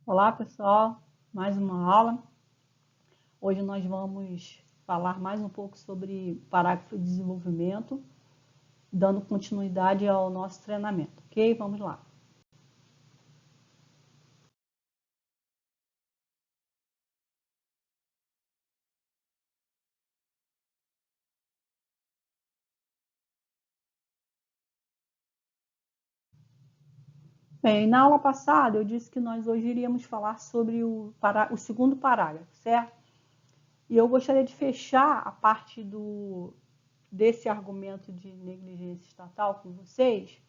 Olá, pessoal, mais uma aula. Hoje nós vamos falar mais um pouco sobre parágrafo de desenvolvimento, dando continuidade ao nosso treinamento, ok? Vamos lá. Bem, na aula passada eu disse que nós hoje iríamos falar sobre o segundo parágrafo, certo? E eu gostaria de fechar a parte desse argumento de negligência estatal com vocês,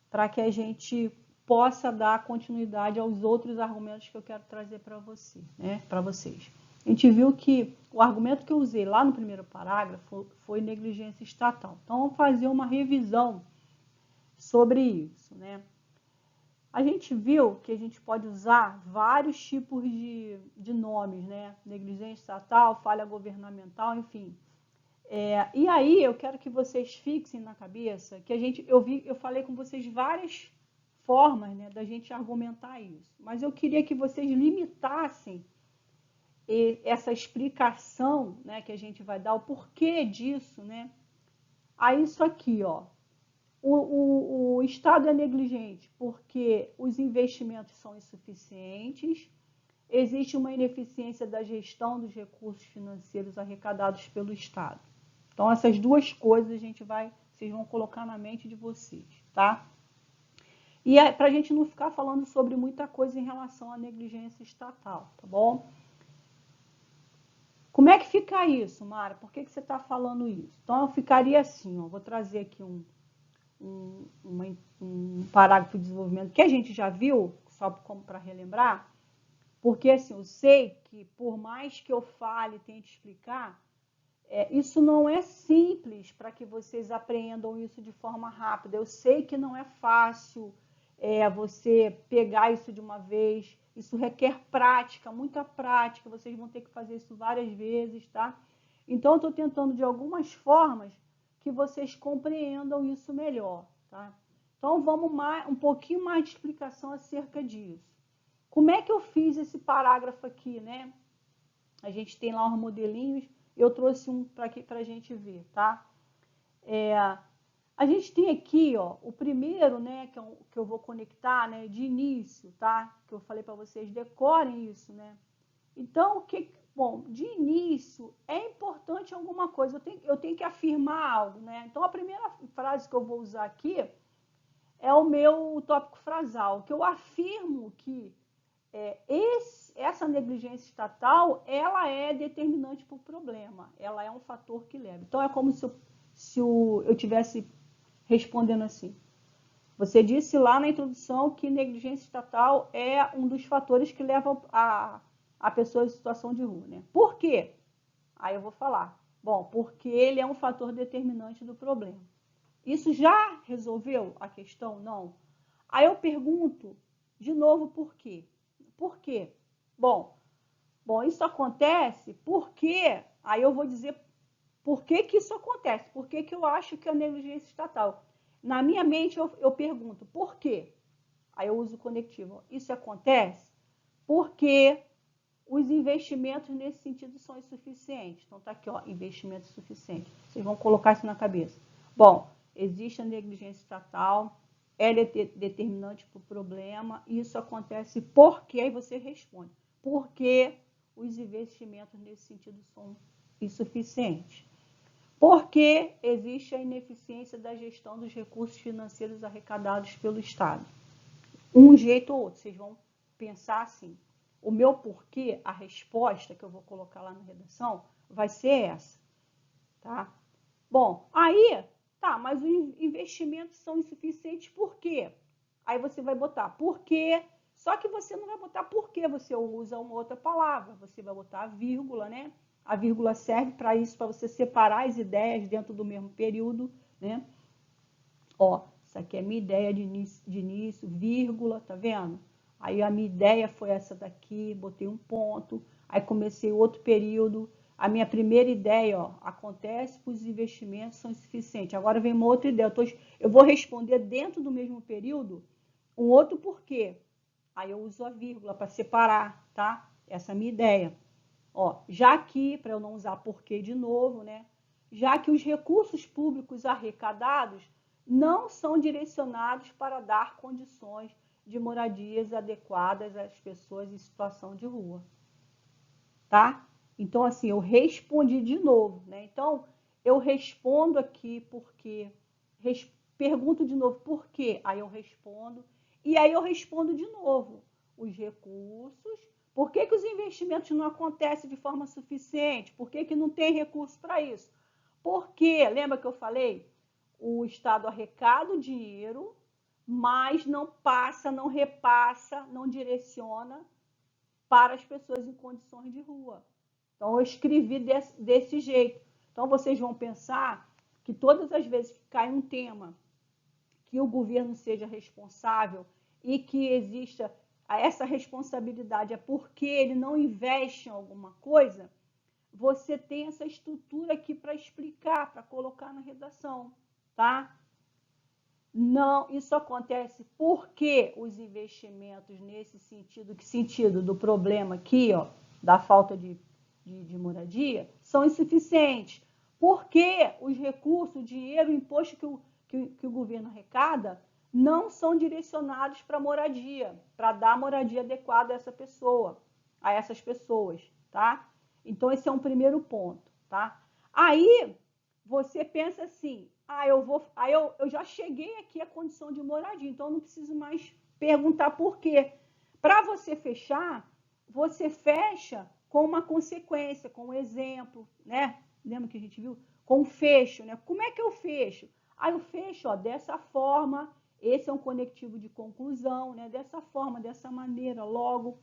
para que a gente possa dar continuidade aos outros argumentos que eu quero trazer para você, né, para vocês. A gente viu que o argumento que eu usei lá no primeiro parágrafo foi negligência estatal. Então, vamos fazer uma revisão sobre isso, né? A gente viu que a gente pode usar vários tipos de nomes, né? Negligência estatal, falha governamental, enfim. E aí eu quero que vocês fixem na cabeça que eu falei com vocês várias formas, né, da gente argumentar isso, mas eu queria que vocês limitassem essa explicação, né, que a gente vai dar, o porquê disso, né, a isso aqui, ó. O Estado é negligente porque os investimentos são insuficientes, existe uma ineficiência da gestão dos recursos financeiros arrecadados pelo Estado. Então, essas duas coisas vocês vão colocar na mente de vocês, tá? E para a gente não ficar falando sobre muita coisa em relação à negligência estatal, tá bom? Como é que fica isso, Mara? Por que você está falando isso? Então, eu ficaria assim, ó, vou trazer aqui um parágrafo de desenvolvimento que a gente já viu, só como para relembrar, porque assim, eu sei que por mais que eu fale e tente explicar, isso não é simples para que vocês apreendam isso de forma rápida. Eu sei que não é fácil você pegar isso de uma vez. Isso requer prática, muita prática. Vocês vão ter que fazer isso várias vezes, tá? Então, eu estou tentando de algumas formas que vocês compreendam isso melhor, tá? Então, vamos um pouquinho mais de explicação acerca disso. Como é que eu fiz esse parágrafo aqui, né? A gente tem lá uns modelinhos, eu trouxe um para a gente ver, tá? A gente tem aqui, ó, o primeiro, né, que eu vou conectar, né, de início, tá? Que eu falei para vocês, decorem isso, né? Então, bom, de início, é importante alguma coisa, eu tenho que afirmar algo, né? Então, a primeira frase que eu vou usar aqui é o meu tópico frasal, que eu afirmo que essa negligência estatal, ela é determinante para o problema, ela é um fator que leva. Então, é como se eu tivesse respondendo assim. Você disse lá na introdução que negligência estatal é um dos fatores que leva a pessoa em situação de rua, né? Por quê? Aí eu vou falar. Bom, porque ele é um fator determinante do problema. Isso já resolveu a questão? Não. Aí eu pergunto de novo por quê? Por quê? Bom, isso acontece porque, aí eu vou dizer por que isso acontece, por que eu acho que é negligência estatal. Na minha mente eu pergunto, por quê? Aí eu uso o conectivo. Isso acontece porque os investimentos nesse sentido são insuficientes. Então tá aqui, ó, investimento insuficiente. Vocês vão colocar isso na cabeça. Bom, existe a negligência estatal, ela é determinante para o problema, e isso acontece porque, aí você responde, porque os investimentos nesse sentido são insuficientes. Porque existe a ineficiência da gestão dos recursos financeiros arrecadados pelo Estado. Um jeito ou outro, vocês vão pensar assim. O meu porquê, a resposta que eu vou colocar lá na redação, vai ser essa. Tá? Bom, aí, tá, mas os investimentos são insuficientes por quê? Aí você vai botar por quê, só que você não vai botar por quê, você usa uma outra palavra, você vai botar a vírgula, né? A vírgula serve para isso, para você separar as ideias dentro do mesmo período, né? Ó, isso aqui é minha ideia de início, vírgula, tá vendo? Aí a minha ideia foi essa daqui, botei um ponto, aí comecei outro período. A minha primeira ideia, ó, acontece que os investimentos são insuficientes. Agora vem uma outra ideia. Eu vou responder dentro do mesmo período um outro porquê. Aí eu uso a vírgula para separar, tá? Essa é a minha ideia. Ó, já que, para eu não usar porquê de novo, né? Já que os recursos públicos arrecadados não são direcionados para dar condições de moradias adequadas às pessoas em situação de rua, tá? Então, assim, eu respondi de novo, né? Então, eu respondo aqui porque, pergunto de novo por quê, aí eu respondo, e aí eu respondo de novo, os recursos, por que os investimentos não acontecem de forma suficiente? Por que não tem recurso para isso? Porque, lembra que eu falei? O Estado arrecada o dinheiro, mas não passa, não repassa, não direciona para as pessoas em condições de rua. Então, eu escrevi desse jeito. Então, vocês vão pensar que todas as vezes que cai um tema que o governo seja responsável e que exista essa responsabilidade é porque ele não investe em alguma coisa, você tem essa estrutura aqui para explicar, para colocar na redação, tá? Não, isso acontece porque os investimentos nesse sentido, que sentido do problema aqui, ó, da falta de moradia, são insuficientes. Porque os recursos, o dinheiro, o imposto que o governo arrecada, não são direcionados para moradia, para dar moradia adequada a essa pessoa, a essas pessoas, tá? Então, esse é um primeiro ponto, tá? Aí, você pensa assim, eu já cheguei aqui à condição de moradia, então eu não preciso mais perguntar por quê. Para você fechar, você fecha com uma consequência, com um exemplo, né? Lembra que a gente viu? Com um fecho, né? Como é que eu fecho? Aí eu fecho, ó, dessa forma, esse é um conectivo de conclusão, né? Dessa forma, dessa maneira, logo.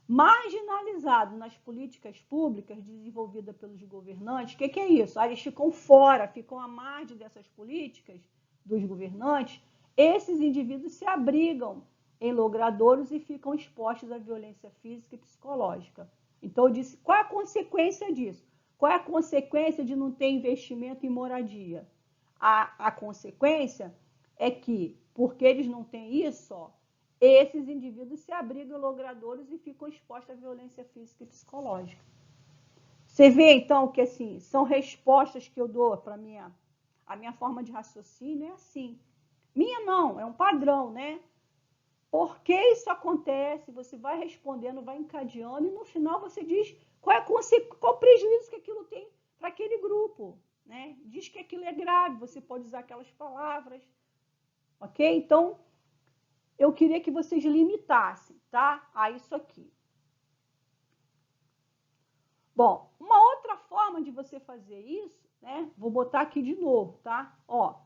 Marginalizado nas políticas públicas desenvolvidas pelos governantes, o que é isso? Eles ficam fora, ficam à margem dessas políticas dos governantes, esses indivíduos se abrigam em logradouros e ficam expostos à violência física e psicológica. Então, eu disse, qual é a consequência disso? Qual é a consequência de não ter investimento em moradia? A consequência é que, porque eles não têm isso, ó, esses indivíduos se abrigam em logradouros e ficam expostos à violência física e psicológica. Você vê, então, que assim, são respostas que eu dou para a minha forma de raciocínio é assim. Minha não, é um padrão, né? Por que isso acontece? Você vai respondendo, vai encadeando e no final você diz qual o prejuízo que aquilo tem para aquele grupo, né? Diz que aquilo é grave, você pode usar aquelas palavras, ok? Então, eu queria que vocês limitassem, tá? A isso aqui. Bom, uma outra forma de você fazer isso, né? Vou botar aqui de novo, tá? Ó,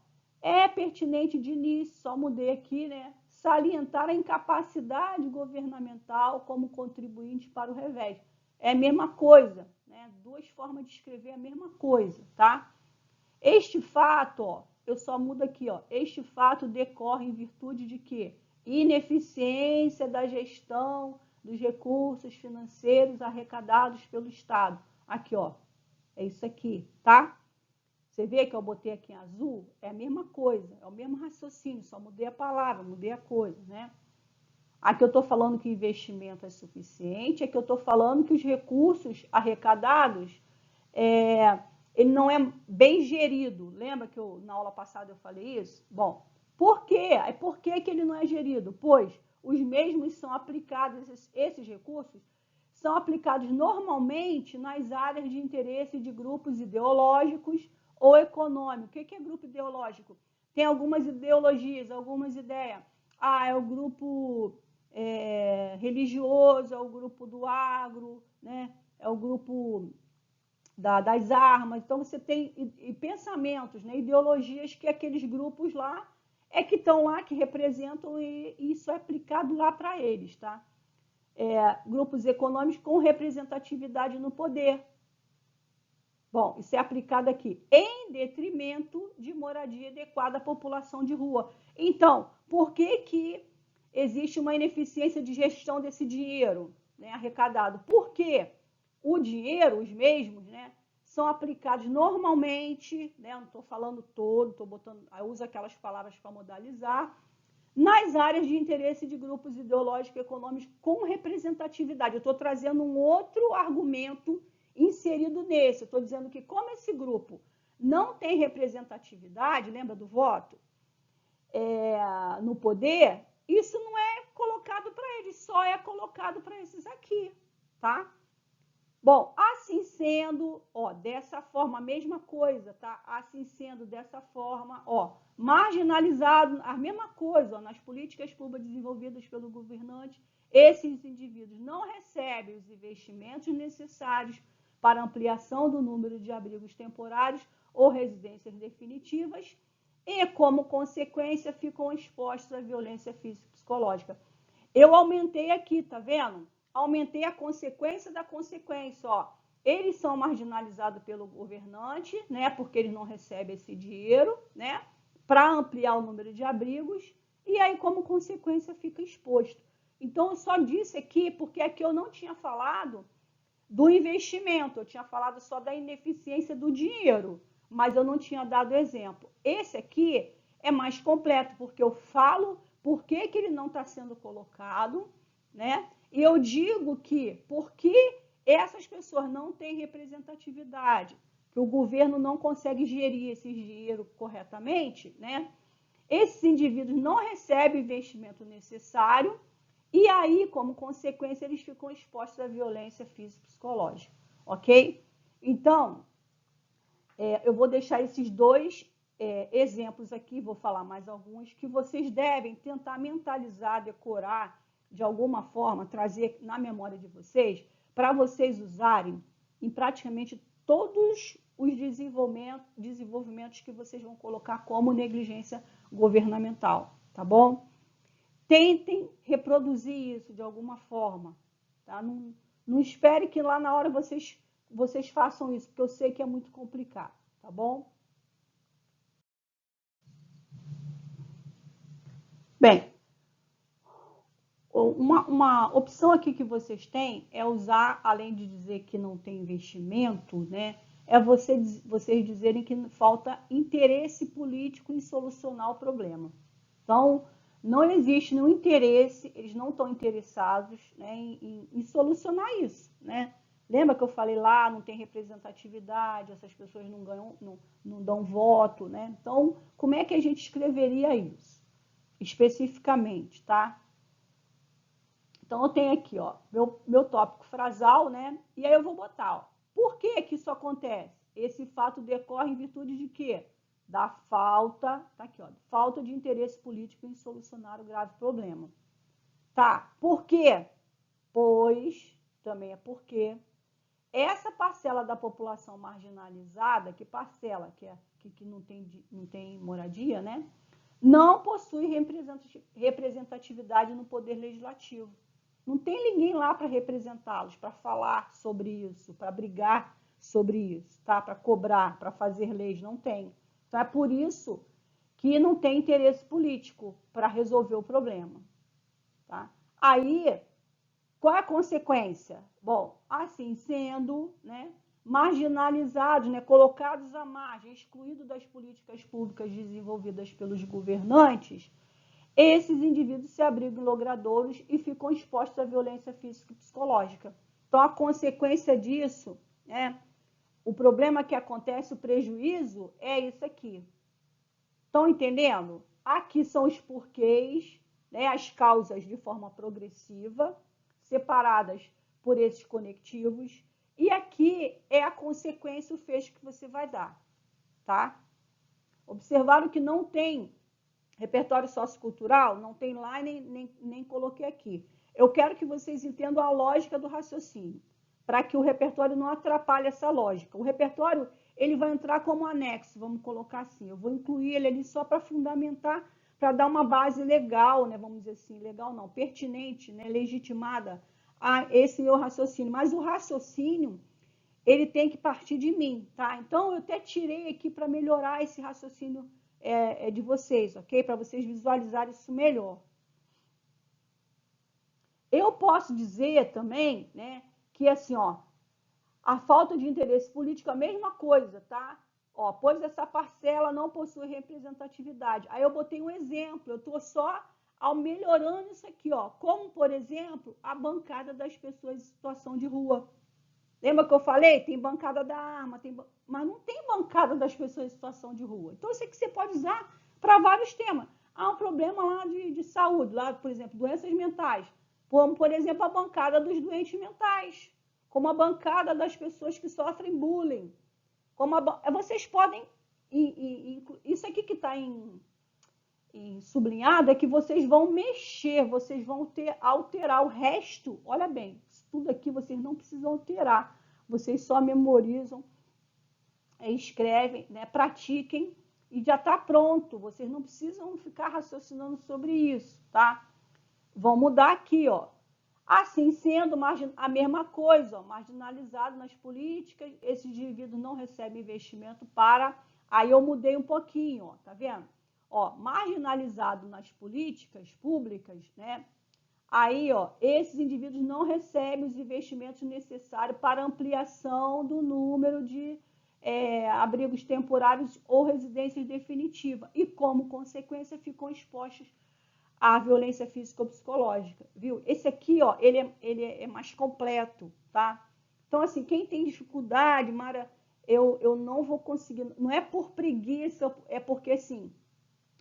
é pertinente de início, só mudei aqui, né? Salientar a incapacidade governamental como contribuinte para o revés. É a mesma coisa, né? Duas formas de escrever a mesma coisa, tá? Este fato, ó, eu só mudo aqui, ó. Este fato decorre em virtude de quê? Ineficiência da gestão dos recursos financeiros arrecadados pelo Estado. Aqui, ó, é isso aqui, tá? Você vê que eu botei aqui em azul? É a mesma coisa, é o mesmo raciocínio, só mudei a palavra, mudei a coisa, né? Aqui eu estou falando que o investimento é suficiente, aqui eu estou falando que os recursos arrecadados ele não é bem gerido. Lembra que na aula passada eu falei isso? Bom, por quê? Por que ele não é gerido? Pois os mesmos são aplicados, esses recursos são aplicados normalmente nas áreas de interesse de grupos ideológicos ou econômicos. O que é grupo ideológico? Tem algumas ideologias, algumas ideias. É o grupo religioso, é o grupo do agro, né? É o grupo das armas. Então, você tem pensamentos, né? Ideologias que aqueles grupos lá que estão lá, que representam, e isso é aplicado lá para eles, tá? Grupos econômicos com representatividade no poder. Bom, isso é aplicado aqui em detrimento de moradia adequada à população de rua. Então, por que existe uma ineficiência de gestão desse dinheiro, né, arrecadado? Porque o dinheiro, os mesmos, né, são aplicados normalmente, né, não estou falando todo, estou botando, eu uso aquelas palavras para modalizar, nas áreas de interesse de grupos ideológicos e econômicos com representatividade. Eu estou trazendo um outro argumento inserido nesse. Eu estou dizendo que, como esse grupo não tem representatividade, lembra do voto, no poder, isso não é colocado para eles, só é colocado para esses aqui, tá? Bom, assim sendo, dessa forma, a mesma coisa, tá? Assim sendo, dessa forma, marginalizado, a mesma coisa, nas políticas públicas desenvolvidas pelo governante, esses indivíduos não recebem os investimentos necessários para ampliação do número de abrigos temporários ou residências definitivas e, como consequência, ficam expostos à violência física e psicológica. Eu aumentei aqui, tá vendo? Aumentei a consequência da consequência, Eles são marginalizados pelo governante, né? Porque eles não recebem esse dinheiro, né? Para ampliar o número de abrigos, e aí, como consequência, fica exposto. Então, eu só disse aqui, porque aqui eu não tinha falado do investimento, eu tinha falado só da ineficiência do dinheiro, mas eu não tinha dado exemplo. Esse aqui é mais completo, porque eu falo por que ele não está sendo colocado, né? E eu digo que, porque essas pessoas não têm representatividade, que o governo não consegue gerir esse dinheiro corretamente, né? Esses indivíduos não recebem o investimento necessário e aí, como consequência, eles ficam expostos à violência física e psicológica, ok? Então, eu vou deixar esses dois exemplos aqui, vou falar mais alguns, que vocês devem tentar mentalizar, decorar, de alguma forma, trazer na memória de vocês, para vocês usarem em praticamente todos os desenvolvimentos que vocês vão colocar como negligência governamental, tá bom? Tentem reproduzir isso de alguma forma, tá? Não espere que lá na hora vocês façam isso, porque eu sei que é muito complicado, tá bom? Bem, uma opção aqui que vocês têm é usar, além de dizer que não tem investimento, né? É vocês dizerem que falta interesse político em solucionar o problema. Então, não existe nenhum interesse, eles não estão interessados, né, em solucionar isso, né? Lembra que eu falei lá, não tem representatividade, essas pessoas não ganham, não dão voto, né? Então, como é que a gente escreveria isso? Especificamente, tá? Então, eu tenho aqui, meu tópico frasal, né? E aí eu vou botar, por que que isso acontece? Esse fato decorre em virtude de quê? Da falta, tá aqui, falta de interesse político em solucionar o grave problema. Tá, por quê? Pois, também é porque essa parcela da população marginalizada, que parcela, que não tem moradia, né? Não possui representatividade no poder legislativo. Não tem ninguém lá para representá-los, para falar sobre isso, para brigar sobre isso, tá? Para cobrar, para fazer leis, não tem. Então é por isso que não tem interesse político para resolver o problema, tá? Aí, qual é a consequência? Bom, assim sendo, né, marginalizados, né, colocados à margem, excluídos das políticas públicas desenvolvidas pelos governantes, esses indivíduos se abrigam em logradouros e ficam expostos à violência física e psicológica. Então, a consequência disso, né, o problema que acontece, o prejuízo, é isso aqui. Estão entendendo? Aqui são os porquês, né, as causas de forma progressiva, separadas por esses conectivos, e aqui é a consequência, o fecho que você vai dar, tá? Observaram que não tem repertório sociocultural? Não tem lá, nem coloquei aqui. Eu quero que vocês entendam a lógica do raciocínio, para que o repertório não atrapalhe essa lógica. O repertório, ele vai entrar como anexo, vamos colocar assim. Eu vou incluir ele ali só para fundamentar, para dar uma base legal, né? Vamos dizer assim, legal não, pertinente, né? Legitimada a esse meu raciocínio. Mas o raciocínio, ele tem que partir de mim, tá? Então, eu até tirei aqui para melhorar esse raciocínio de vocês, ok? Para vocês visualizarem isso melhor. Eu posso dizer também, né, que assim, a falta de interesse político é a mesma coisa, tá? Pois essa parcela não possui representatividade. Aí eu botei um exemplo, eu estou só melhorando isso aqui, ó, como, por exemplo, a bancada das pessoas em situação de rua. Lembra que eu falei? Tem bancada da arma, mas não tem bancada das pessoas em situação de rua. Então, isso aqui você pode usar para vários temas. Há um problema lá de saúde, lá, por exemplo, doenças mentais. Como, por exemplo, a bancada dos doentes mentais. Como a bancada das pessoas que sofrem bullying. Vocês podem... isso aqui que está em sublinhado é que vocês vão mexer, vocês vão alterar o resto. Olha bem, tudo aqui vocês não precisam alterar. Vocês só memorizam, escrevem, né, pratiquem e já está pronto. Vocês não precisam ficar raciocinando sobre isso, tá? Vão mudar aqui, ó. Assim sendo, a mesma coisa, ó, marginalizado nas políticas, esses indivíduos não recebem investimento para... Aí eu mudei um pouquinho, ó, tá vendo? Ó, marginalizado nas políticas públicas, né? Aí, ó, esses indivíduos não recebem os investimentos necessários para ampliação do número de abrigos temporários ou residências definitivas e, como consequência, ficam expostos à violência física ou psicológica, viu? Esse aqui, ó, ele é mais completo, tá? Então, assim, quem tem dificuldade, Mara, eu não vou conseguir, não é por preguiça, é porque, assim,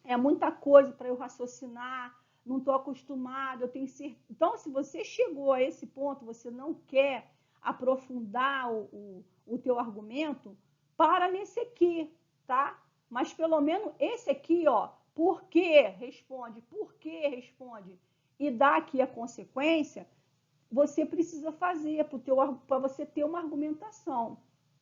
é muita coisa para eu raciocinar, não estou acostumada, eu tenho certeza. Então, se você chegou a esse ponto, você não quer aprofundar o teu argumento, para nesse aqui, tá? Mas pelo menos esse aqui, ó, por que responde, e dá aqui a consequência, você precisa fazer para você ter uma argumentação,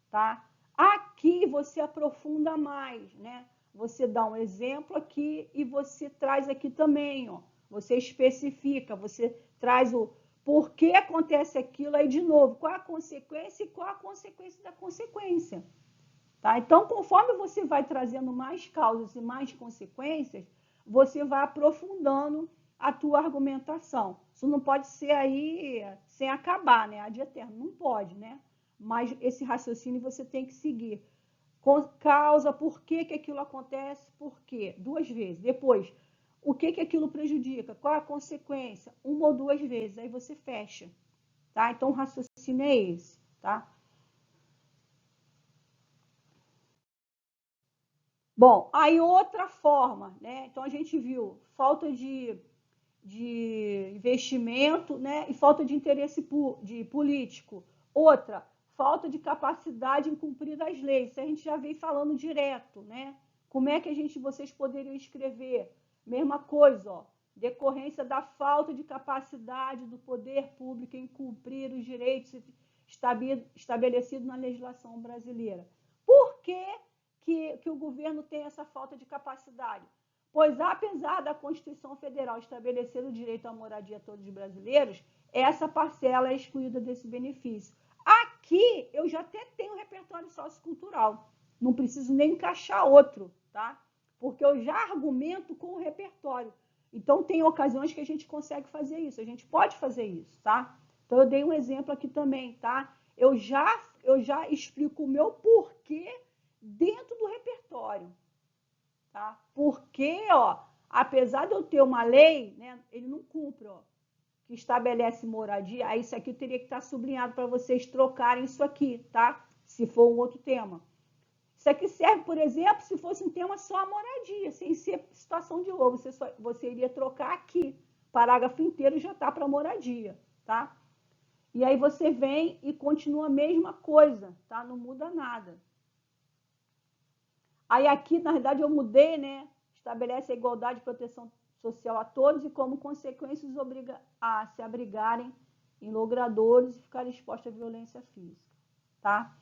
tá? Aqui você aprofunda mais, né? Você dá um exemplo aqui e você traz aqui também, ó. Você especifica, você traz o porquê acontece aquilo aí de novo, qual a consequência e qual a consequência da consequência. Tá? Então, conforme você vai trazendo mais causas e mais consequências, você vai aprofundando a tua argumentação. Isso não pode ser aí sem acabar, né? Ad eterno, não pode, né? Mas esse raciocínio você tem que seguir. Causa, por que aquilo acontece, por quê? 2 vezes. Depois, o que aquilo prejudica? Qual a consequência? 1 ou 2 vezes. Aí você fecha. Tá? Então, o raciocínio é esse. Tá? Bom, aí outra forma, né? Então, a gente viu falta de investimento, né? E falta de interesse político. Outra, falta de capacidade em cumprir as leis. Isso a gente já vem falando direto, né? Como é que vocês poderiam escrever? Mesma coisa, ó. Decorrência da falta de capacidade do poder público em cumprir os direitos estabelecidos na legislação brasileira. Por que o governo tem essa falta de capacidade? Pois, apesar da Constituição Federal estabelecer o direito à moradia a todos os brasileiros, essa parcela é excluída desse benefício. Aqui, eu já até tenho repertório sociocultural, não preciso nem encaixar outro, tá? Porque eu já argumento com o repertório. Então, tem ocasiões que a gente consegue fazer isso, a gente pode fazer isso, tá? Então, eu dei um exemplo aqui também, tá? Eu já explico o meu porquê dentro do repertório. Tá? Porque, ó, apesar de eu ter uma lei, né, ele não cumpre, ó, que estabelece moradia, aí isso aqui eu teria que estar sublinhado para vocês trocarem isso aqui, tá? Se for um outro tema. Isso aqui serve, por exemplo, se fosse um tema só a moradia, sem ser situação de rua, você iria trocar aqui. Parágrafo inteiro já está para moradia, tá? E aí você vem e continua a mesma coisa, tá? Não muda nada. Aí aqui, na verdade, eu mudei, né? Estabelece a igualdade e proteção social a todos e, como consequência, os obriga a se abrigarem em logradouros e ficarem expostos à violência física, tá?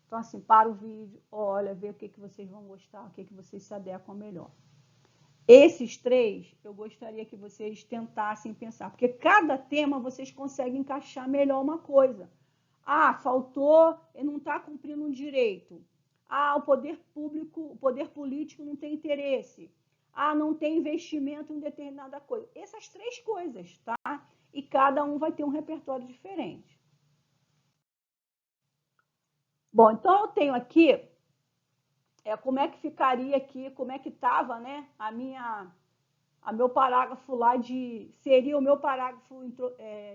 Então, assim, para o vídeo, olha, vê o que vocês vão gostar, o que vocês se adequam melhor. Esses 3, eu gostaria que vocês tentassem pensar, porque cada tema vocês conseguem encaixar melhor uma coisa. Ah, faltou, ele não está cumprindo um direito. Ah, o poder político não tem interesse. Ah, não tem investimento em determinada coisa. Essas 3 coisas, tá? E cada um vai ter um repertório diferente. Bom, então eu tenho aqui como é que ficaria aqui, como é que estava, né, a a meu parágrafo lá seria o meu parágrafo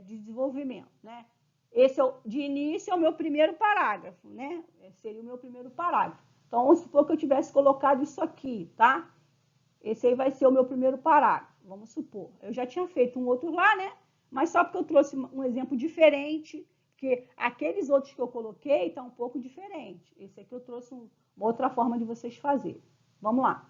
de desenvolvimento, né? Esse de início é o meu primeiro parágrafo, né? Seria o meu primeiro parágrafo. Então, vamos supor que eu tivesse colocado isso aqui, tá? Esse aí vai ser o meu primeiro parágrafo, vamos supor. Eu já tinha feito um outro lá, né? Mas só porque eu trouxe um exemplo diferente, porque aqueles outros que eu coloquei estão um pouco diferentes. Esse aqui eu trouxe uma outra forma de vocês fazerem. Vamos lá.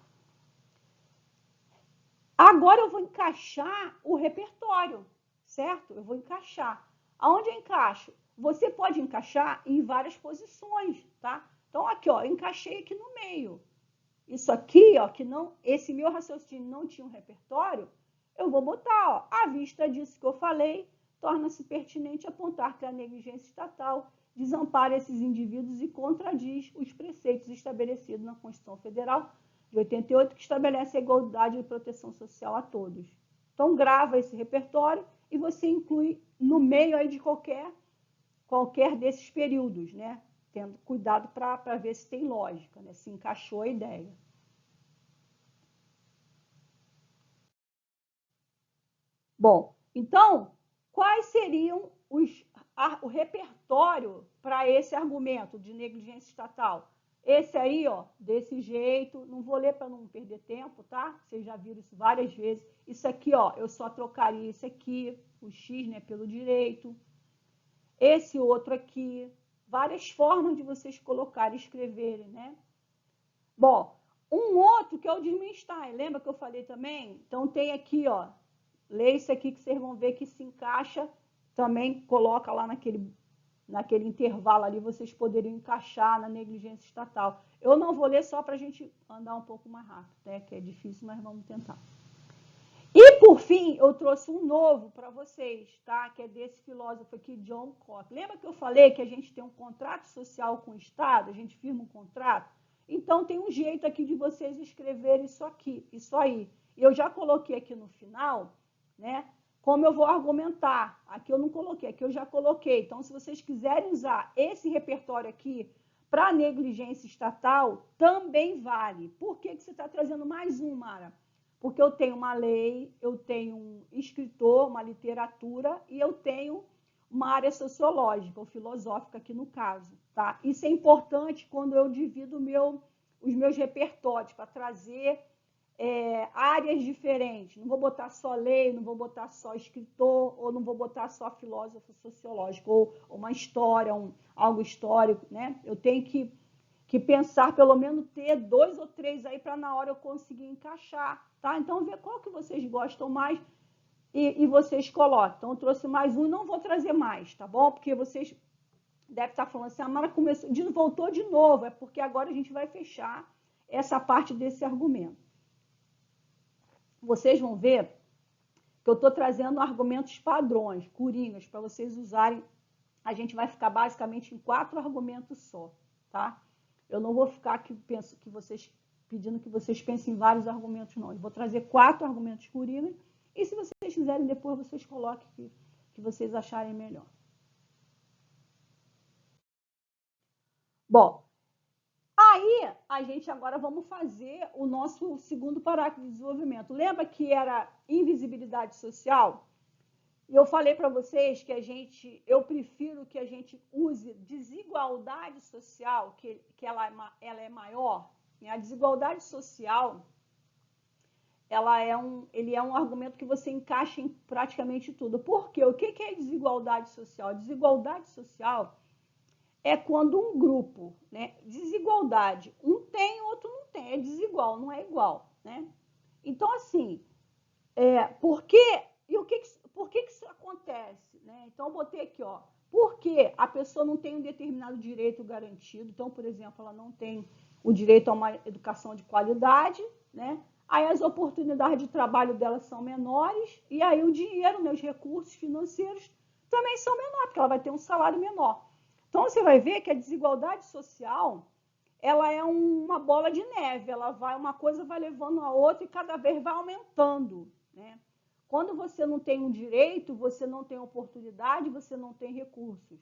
Agora eu vou encaixar o repertório, certo? Eu vou encaixar. Aonde eu encaixo? Você pode encaixar em várias posições, tá? Então, aqui, ó, eu encaixei aqui no meio. Isso aqui, ó, esse meu raciocínio não tinha um repertório, eu vou botar, ó, à vista disso que eu falei, torna-se pertinente apontar que a negligência estatal desampara esses indivíduos e contradiz os preceitos estabelecidos na Constituição Federal de 88, que estabelece a igualdade de proteção social a todos. Então, grava esse repertório e você inclui no meio aí de qualquer desses períodos, né? Tendo cuidado para ver se tem lógica, né? Se encaixou a ideia. Bom, então, quais seriam o repertório para esse argumento de negligência estatal? Esse aí, ó, desse jeito, não vou ler para não perder tempo, tá? Vocês já viram isso várias vezes. Isso aqui, ó, eu só trocaria esse aqui, o X, né, pelo direito. Esse outro aqui, várias formas de vocês colocarem e escreverem, né? Bom, um outro que é o de Milstein, lembra que eu falei também? Então tem aqui, ó, lê isso aqui que vocês vão ver que se encaixa, também coloca lá naquele intervalo ali, vocês poderiam encaixar na negligência estatal. Eu não vou ler só para a gente andar um pouco mais rápido, né? Que é difícil, mas vamos tentar. E, por fim, eu trouxe um novo para vocês, tá? Que é desse filósofo aqui, John Locke. Lembra que eu falei que a gente tem um contrato social com o Estado, a gente firma um contrato? Então, tem um jeito aqui de vocês escreverem isso aqui, isso aí. Eu já coloquei aqui no final, né? Como eu vou argumentar. Aqui eu não coloquei, aqui eu já coloquei. Então, se vocês quiserem usar esse repertório aqui para negligência estatal, também vale. Por que você está trazendo mais um, Mara? Porque eu tenho uma lei, eu tenho um escritor, uma literatura e eu tenho uma área sociológica ou filosófica aqui no caso, tá? Isso é importante quando eu divido os meus repertórios para trazer áreas diferentes. Não vou botar só lei, não vou botar só escritor ou não vou botar só filósofo sociológico ou uma história, algo histórico, né? Eu tenho que pensar, pelo menos ter 2 ou 3 aí para na hora eu conseguir encaixar, tá? Então, ver qual que vocês gostam mais e vocês colocam. Então, eu trouxe mais um e não vou trazer mais, tá bom? Porque vocês devem estar falando assim, a Mara voltou de novo, é porque agora a gente vai fechar essa parte desse argumento. Vocês vão ver que eu estou trazendo argumentos padrões, coringas, para vocês usarem. A gente vai ficar basicamente em 4 argumentos só, tá? Eu não vou ficar aqui pedindo que vocês pensem em vários argumentos, não. Eu vou trazer 4 argumentos coringas e se vocês quiserem depois, vocês coloquem que vocês acharem melhor. Bom, aí a gente agora vamos fazer o nosso segundo parágrafo de desenvolvimento. Lembra que era invisibilidade social? E eu falei para vocês que eu prefiro que a gente use desigualdade social, que ela é maior. A desigualdade social, ele é um argumento que você encaixa em praticamente tudo. Por quê? O que é desigualdade social? Desigualdade social é quando um grupo, né? Desigualdade, um tem, outro não tem, é desigual, não é igual, né? Então, assim, por que isso acontece, né? Então, eu botei aqui, ó, porque a pessoa não tem um determinado direito garantido, então, por exemplo, ela não tem o direito a uma educação de qualidade, né? Aí as oportunidades de trabalho dela são menores e aí o dinheiro, né, os recursos financeiros também são menores, porque ela vai ter um salário menor. Então, você vai ver que a desigualdade social, ela é uma bola de neve, uma coisa vai levando a outra e cada vez vai aumentando, né? Quando você não tem um direito, você não tem oportunidade, você não tem recursos.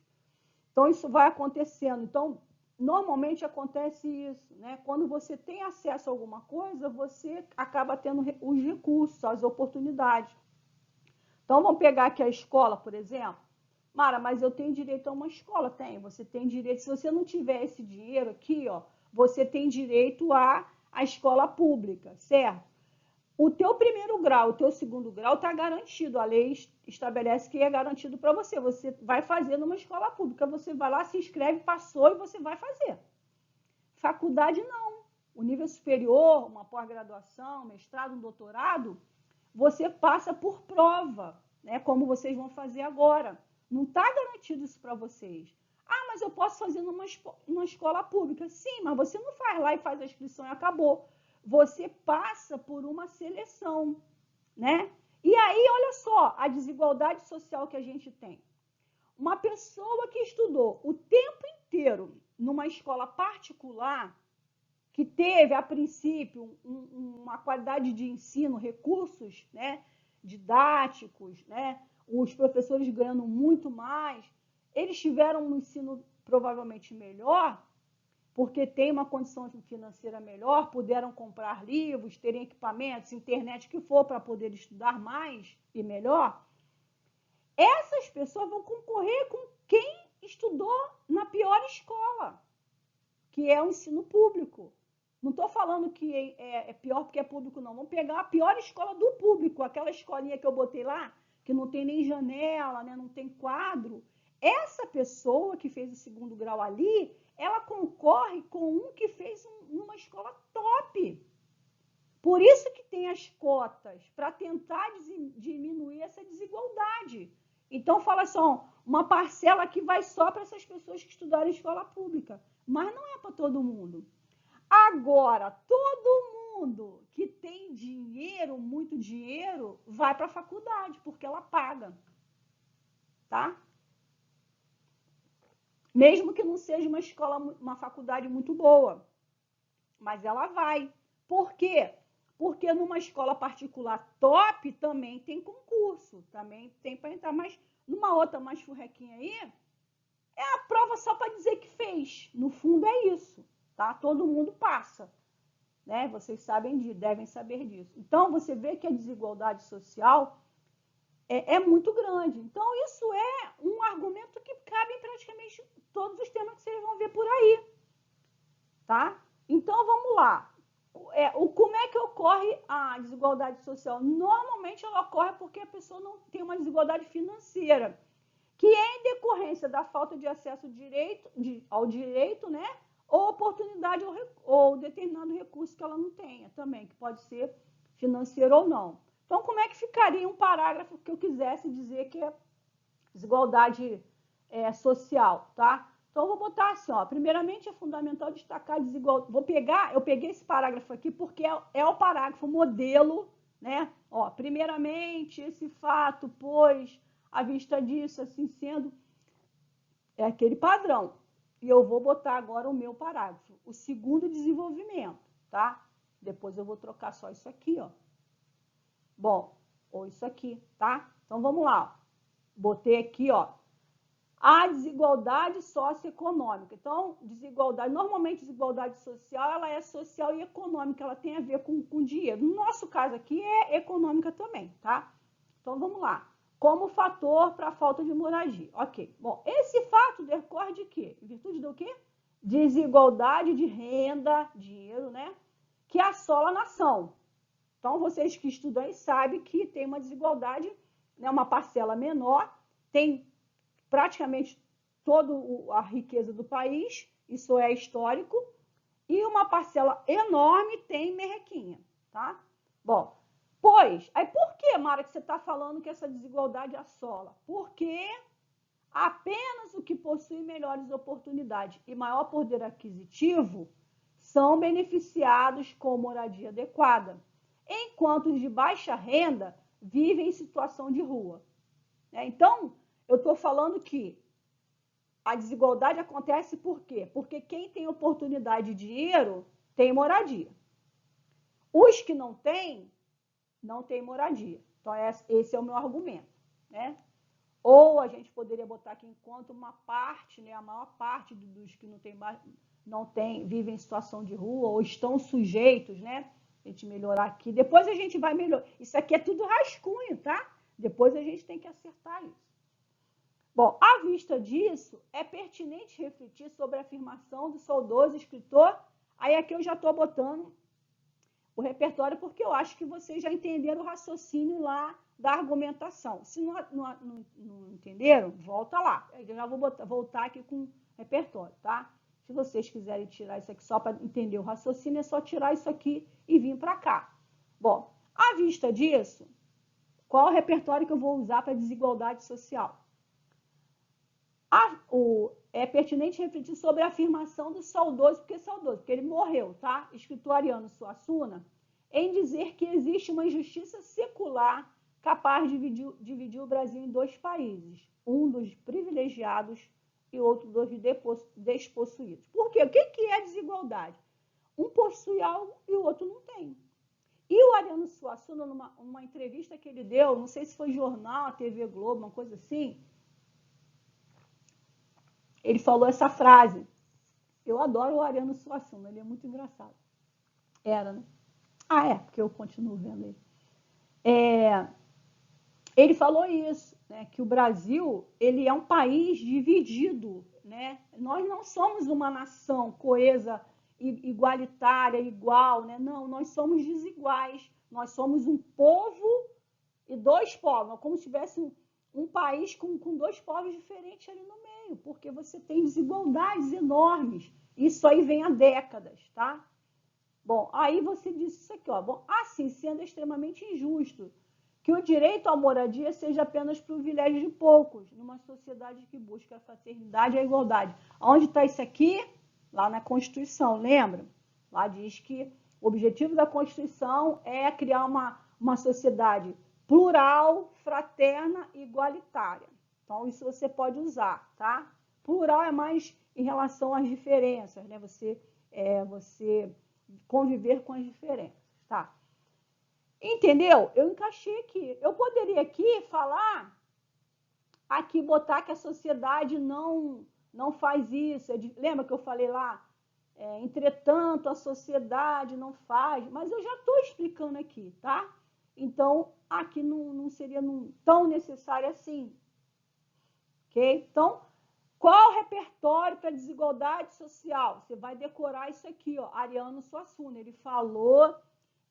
Então, isso vai acontecendo. Então, normalmente acontece isso, né? Quando você tem acesso a alguma coisa, você acaba tendo os recursos, as oportunidades. Então, vamos pegar aqui a escola, por exemplo. Mara, mas eu tenho direito a uma escola? Tem, você tem direito. Se você não tiver esse dinheiro aqui, ó, você tem direito à escola pública, certo? O teu primeiro grau, o teu segundo grau está garantido. A lei estabelece que é garantido para você. Você vai fazer numa escola pública. Você vai lá, se inscreve, passou e você vai fazer. Faculdade não. O nível superior, uma pós-graduação, mestrado, um doutorado, você passa por prova, né? Como vocês vão fazer agora. Não está garantido isso para vocês. Ah, mas eu posso fazer numa escola pública. Sim, mas você não faz lá e faz a inscrição e acabou. Você passa por uma seleção, né? E aí, olha só, a desigualdade social que a gente tem. Uma pessoa que estudou o tempo inteiro numa escola particular, que teve, a princípio, uma qualidade de ensino, recursos, né, didáticos, né, os professores ganhando muito mais, eles tiveram um ensino provavelmente melhor, porque tem uma condição financeira melhor, puderam comprar livros, terem equipamentos, internet, que for, para poder estudar mais e melhor. Essas pessoas vão concorrer com quem estudou na pior escola, que é o ensino público. Não estou falando que é pior porque é público, não. Vamos pegar a pior escola do público, aquela escolinha que eu botei lá, que não tem nem janela, né, não tem quadro. Essa pessoa que fez o segundo grau ali, ela concorre com um que fez numa escola top. Por isso que tem as cotas, para tentar diminuir essa desigualdade. Então, fala só, uma parcela que vai só para essas pessoas que estudaram em escola pública, mas não é para todo mundo. Agora, todo mundo que tem dinheiro, muito dinheiro, vai para a faculdade, porque ela paga, tá? Mesmo que não seja uma escola, uma faculdade muito boa, mas ela vai. Por quê? Porque numa escola particular top também tem concurso, também tem para entrar, mas numa outra mais furrequinha aí, é a prova só para dizer que fez. No fundo é isso, tá? Todo mundo passa, né? Vocês devem saber disso. Então, você vê que a desigualdade social é muito grande. Então, isso é um argumento que cabe em praticamente todos os temas que vocês vão ver por aí, tá? Então, vamos lá. Como é que ocorre a desigualdade social? Normalmente, ela ocorre porque a pessoa não tem uma desigualdade financeira, que é em decorrência da falta de acesso ao direito, né? Ou oportunidade ou determinado recurso que ela não tenha também, que pode ser financeiro ou não. Então, como é que ficaria um parágrafo que eu quisesse dizer que é desigualdade social, tá? Então, eu vou botar assim, ó, primeiramente é fundamental destacar a desigualdade. Eu peguei esse parágrafo aqui porque é o parágrafo modelo, né? Ó, primeiramente, esse fato, pois, à vista disso, assim sendo, é aquele padrão. E eu vou botar agora o meu parágrafo. O segundo desenvolvimento, tá? Depois eu vou trocar só isso aqui, ó. Bom, ou isso aqui, tá? Então, vamos lá. Botei aqui, ó. A desigualdade socioeconômica. Então, normalmente desigualdade social, ela é social e econômica, ela tem a ver com dinheiro. No nosso caso aqui é econômica também, tá? Então, vamos lá. Como fator para a falta de moradia. Ok. Bom, esse fato decorre de quê? Em virtude do quê? Desigualdade de renda, dinheiro, né? Que assola a nação. Então, vocês que estudam aí sabem que tem uma desigualdade, né? Uma parcela menor, tem praticamente toda a riqueza do país, isso é histórico, e uma parcela enorme tem merrequinha, tá? Bom, aí por que, Mara, que você está falando que essa desigualdade assola? Porque apenas o que possui melhores oportunidades e maior poder aquisitivo são beneficiados com moradia adequada, enquanto os de baixa renda vivem em situação de rua. Então, eu estou falando que a desigualdade acontece por quê? Porque quem tem oportunidade de dinheiro tem moradia. Os que não têm moradia. Então, esse é o meu argumento, né? Ou a gente poderia botar aqui enquanto uma parte, né, a maior parte dos que não tem, vivem em situação de rua ou estão sujeitos, né? A gente melhorar aqui. Depois a gente vai melhorar. Isso aqui é tudo rascunho, tá? Depois a gente tem que acertar isso. Bom, à vista disso, é pertinente refletir sobre a afirmação do saudoso escritor. Aí aqui eu já estou botando o repertório porque eu acho que vocês já entenderam o raciocínio lá da argumentação. Se não entenderam, volta lá. Eu já vou voltar aqui com o repertório, tá? Se vocês quiserem tirar isso aqui só para entender o raciocínio, é só tirar isso aqui e vir para cá. Bom, à vista disso, qual é o repertório que eu vou usar para desigualdade social? É pertinente refletir sobre a afirmação do saudoso, porque ele morreu, tá? Escritor Ariano Suassuna, em dizer que existe uma injustiça secular capaz de dividir o Brasil em dois países, um dos privilegiados e outro dos despossuídos. Por quê? O que é desigualdade? Um possui algo e o outro não tem. E o Ariano Suassuna, numa entrevista que ele deu, não sei se foi jornal, TV Globo, uma coisa assim, ele falou essa frase. Eu adoro o Ariano Suassuna, ele é muito engraçado. Era, né? Ah, é, porque eu continuo vendo ele. Ele falou isso, né, que o Brasil ele é um país dividido, né? Nós não somos uma nação coesa, igualitária, igual, né? Não, nós somos desiguais. Nós somos um povo e dois povos, como se tivesse um país com dois povos diferentes ali no meio, porque você tem desigualdades enormes. Isso aí vem há décadas, tá? Bom, aí você disse isso aqui, ó. Bom, assim, sendo extremamente injusto que o direito à moradia seja apenas privilégio de poucos, numa sociedade que busca a fraternidade e a igualdade. Onde está isso aqui? Lá na Constituição, lembra? Lá diz que o objetivo da Constituição é criar uma sociedade plural, fraterna e igualitária. Então, isso você pode usar, tá? Plural é mais em relação às diferenças, né? Você conviver com as diferenças, tá? Entendeu? Eu encaixei aqui. Eu poderia aqui falar, aqui botar que a sociedade não faz isso. Lembra que eu falei lá? Entretanto, a sociedade não faz. Mas eu já estou explicando aqui, tá? Então, aqui não seria tão necessário assim. Ok? Então, qual o repertório para desigualdade social? Você vai decorar isso aqui, ó. Ariano Suassuna. Ele falou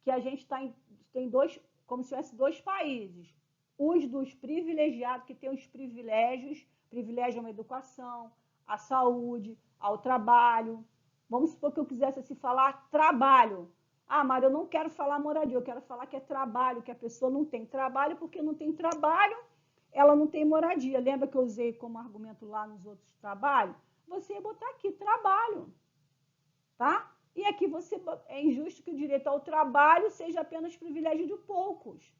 que a gente tem como se tivesse dois países. Os dos privilegiados, que têm os privilégio a uma educação, à saúde, ao trabalho. Vamos supor que eu quisesse assim, falar trabalho. Ah, Mário, eu não quero falar moradia, eu quero falar que é trabalho, que a pessoa não tem trabalho, porque não tem trabalho, ela não tem moradia. Lembra que eu usei como argumento lá nos outros trabalhos? Você ia botar aqui, trabalho, tá? E aqui é injusto que o direito ao trabalho seja apenas privilégio de poucos.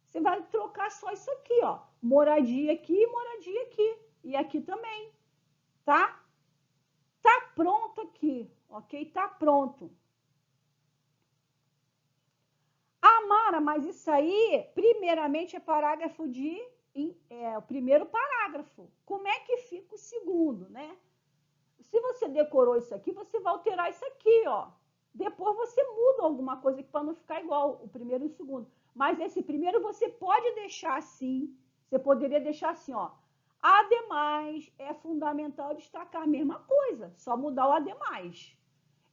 Você vai trocar só isso aqui, ó. Moradia aqui e moradia aqui. E aqui também, tá? Tá pronto aqui, ok? Tá pronto. Mara, mas isso aí, primeiramente, é parágrafo o primeiro parágrafo. Como é que fica o segundo, né? Se você decorou isso aqui, você vai alterar isso aqui, ó. Depois você muda alguma coisa para não ficar igual o primeiro e o segundo. Mas esse primeiro você pode deixar assim. Você poderia deixar assim, ó. Ademais, é fundamental destacar a mesma coisa, só mudar o ademais.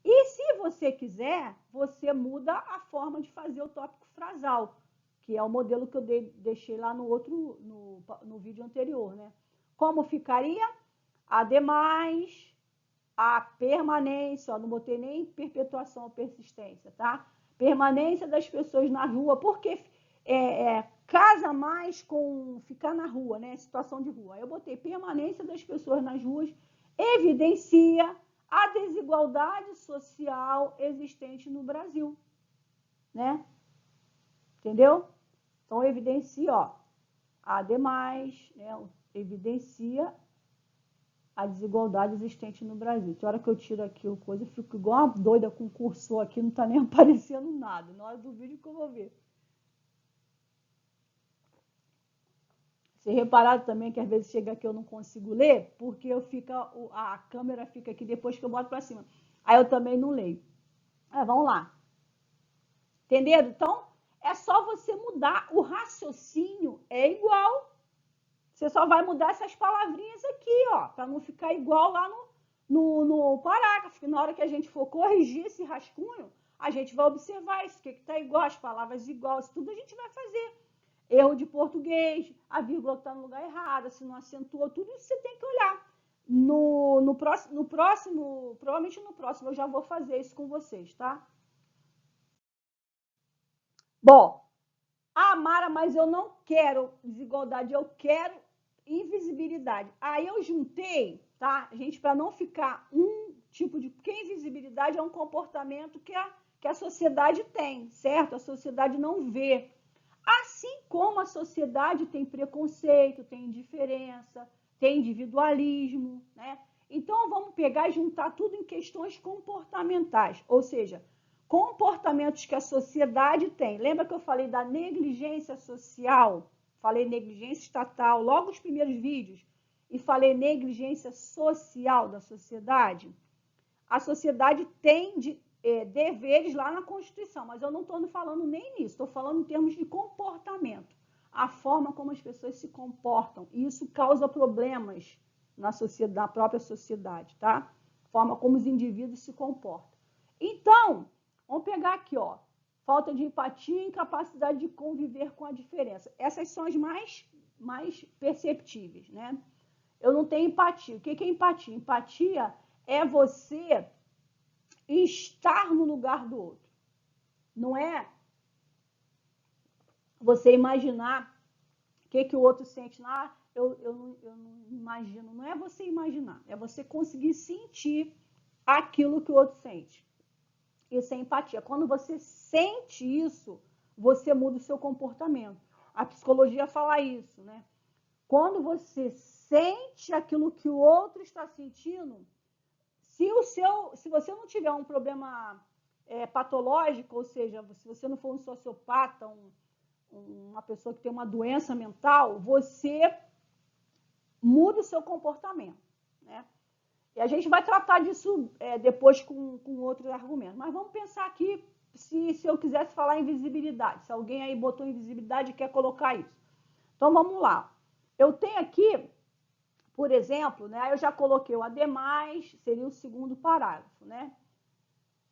E se você quiser, você muda a forma de fazer o tópico frasal, que é o modelo que eu deixei lá no vídeo anterior, né? Como ficaria? Ademais, a permanência, ó, não botei nem perpetuação ou persistência, tá? Permanência das pessoas na rua, porque casa mais com ficar na rua, né? Situação de rua. Eu botei permanência das pessoas nas ruas, evidencia a desigualdade social existente no Brasil, né? Entendeu? Então, evidencia, ó, ademais, né? Evidencia a desigualdade existente no Brasil. Tem hora que eu tiro aqui o coisa, eu fico igual uma doida com o cursor aqui, não tá nem aparecendo nada. Na hora do vídeo que eu vou ver. Vocês repararam também que às vezes chega aqui eu não consigo ler, porque a câmera fica aqui depois que eu boto para cima. Aí eu também não leio. Vamos lá. Entenderam? Então, é só você mudar. O raciocínio é igual. Você só vai mudar essas palavrinhas aqui, ó, para não ficar igual lá no parágrafo. Na hora que a gente for corrigir esse rascunho, a gente vai observar isso, o que está igual, as palavras iguais, tudo a gente vai fazer. Erro de português, a vírgula está no lugar errado, se não acentuou, tudo isso você tem que olhar. No próximo, provavelmente no próximo, eu já vou fazer isso com vocês, tá? Bom, Mara, mas eu não quero desigualdade, eu quero invisibilidade. Aí eu juntei, tá, gente, para não ficar um tipo de... Porque invisibilidade é um comportamento que a sociedade tem, certo? A sociedade não vê. Assim como a sociedade tem preconceito, tem indiferença, tem individualismo, né? Então, vamos pegar e juntar tudo em questões comportamentais, ou seja, comportamentos que a sociedade tem. Lembra que eu falei da negligência social? Falei negligência estatal logo nos primeiros vídeos e falei negligência social da sociedade. A sociedade tem deveres lá na Constituição, mas eu não estou falando nem nisso, estou falando em termos de comportamento. A forma como as pessoas se comportam, e isso causa problemas na própria sociedade, tá? A forma como os indivíduos se comportam. Então, vamos pegar aqui, ó, falta de empatia e incapacidade de conviver com a diferença. Essas são as mais perceptíveis, né? Eu não tenho empatia. O que é empatia? Empatia é você estar no lugar do outro. Não é você imaginar o que o outro sente. Eu não imagino. Não é você imaginar. É você conseguir sentir aquilo que o outro sente. Isso é empatia. Quando você sente isso, você muda o seu comportamento. A psicologia fala isso, né? Quando você sente aquilo que o outro está sentindo, se você não tiver um problema patológico, ou seja, se você não for um sociopata, uma pessoa que tem uma doença mental, você muda o seu comportamento, né? E a gente vai tratar disso depois com outros argumentos. Mas vamos pensar aqui se eu quisesse falar em visibilidade. Se alguém aí botou invisibilidade e quer colocar isso. Então, vamos lá. Eu tenho aqui, por exemplo, né, eu já coloquei o ademais, seria o segundo parágrafo, né?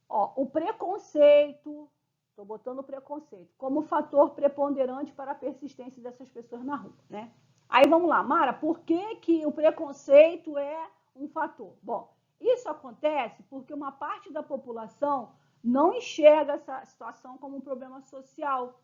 Ó, o preconceito, estou botando o preconceito, como fator preponderante para a persistência dessas pessoas na rua, né? Aí vamos lá, Mara, por que o preconceito é um fator? Bom, isso acontece porque uma parte da população não enxerga essa situação como um problema social.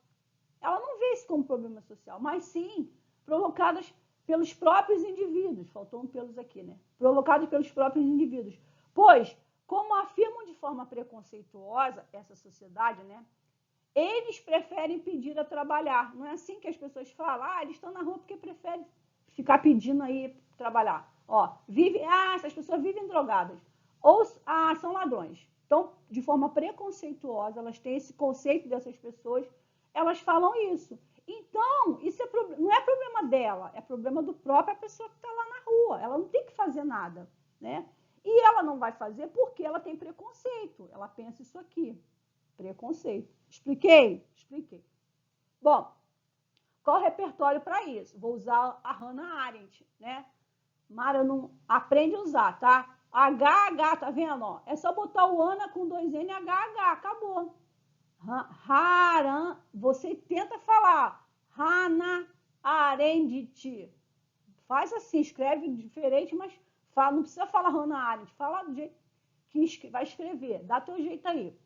Ela não vê isso como um problema social, mas sim provocadas pelos próprios indivíduos. Faltou um pelos aqui, né? Provocados pelos próprios indivíduos. Pois, como afirmam de forma preconceituosa essa sociedade, né? Eles preferem pedir a trabalhar. Não é assim que as pessoas falam? Eles estão na rua porque preferem ficar pedindo aí trabalhar. Ó, essas pessoas vivem drogadas. Ou, são ladrões. Então, de forma preconceituosa, elas têm esse conceito dessas pessoas, elas falam isso. Então, isso não é problema dela, é problema do própria pessoa que está lá na rua. Ela não tem que fazer nada, né? E ela não vai fazer porque ela tem preconceito. Ela pensa isso aqui, preconceito. Expliquei? Expliquei. Bom, qual o repertório para isso? Vou usar a Hannah Arendt, né? Mara, não aprende a usar, tá? HH, tá vendo? Ó? É só botar o Ana com 2 N, HH, acabou. Você tenta falar Hannah Arendt. Faz assim, escreve diferente, mas não precisa falar Hannah Arendt. Fala do jeito que vai escrever. Dá teu jeito aí.